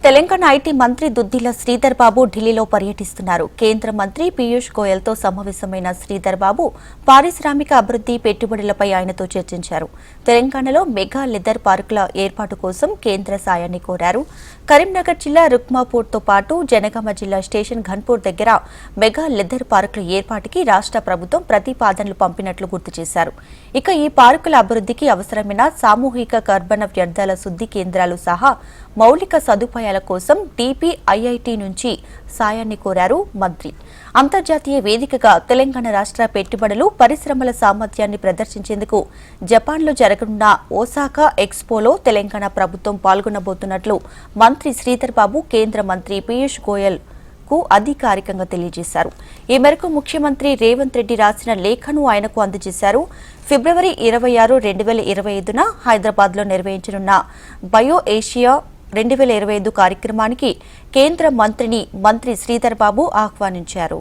Telangana IT మంత్రి దుద్దిల శ్రీధర్ బాబు ఢిల్లీలో పర్యటిస్తున్నారు. కేంద్ర మంత్రి పీయూష్ గోయల్తో సమావేశమైన శ్రీధర్ బాబు పారిశ్రామిక అభివృద్ధి పెట్టుబడులపై ఆయనతో చర్చించారు. తెలంగాణలో మెగా లెదర్ పార్కుల ఏర్పాటు కోసం కేంద్ర సాయాన్ని కోరారు. కరీంనగర్ జిల్లా రుక్మాపూర్తో పాటు జనగామ జిల్లా స్టేషన్ ఘన్పూర్ దగ్గర మెగా లెదర్ పార్కుల ఏర్పాటుకి రాష్ట్ర ప్రభుత్వం ప్రతిపాదనలు పంపినట్లు గుర్తు చేశారు. ఇక ఈ పార్కుల అభివృద్ధికి అవసరమైన సామూహిక కర్బన వ్యర్థాల శుద్ధి కేంద్రాలు సహా మౌలిక సదుపాయాల కోసం DPIIT నుంచి సాయాన్ని కోరారు మంత్రి. అంతర్జాతీయ వేదికగా తెలంగాణ రాష్ట్ర పెట్టుబడులు పరిశ్రమల సామర్థ్యాన్ని ప్రదర్శించేందుకు జపాన్లో జరగనున్న ఒసాకా ఎక్స్పోలో తెలంగాణ ప్రభుత్వం పాల్గొనబోతున్నట్లు మంత్రి శ్రీధర్ బాబు కేంద్ర మంత్రి పీయూష్ గోయల్ కు అధికారికంగా తెలియజేశారు. ఈ మేరకు ముఖ్యమంత్రి రేవంత్ రెడ్డి రాసిన లేఖను ఆయనకు అందజేశారు. ఫిబ్రవరి 26, 2025న హైదరాబాద్లో నిర్వహించనున్న బయో ఏషియా 2025 కార్యక్రమానికి కేంద్ర మంత్రిని మంత్రి శ్రీధర్ బాబు ఆహ్వానించారు.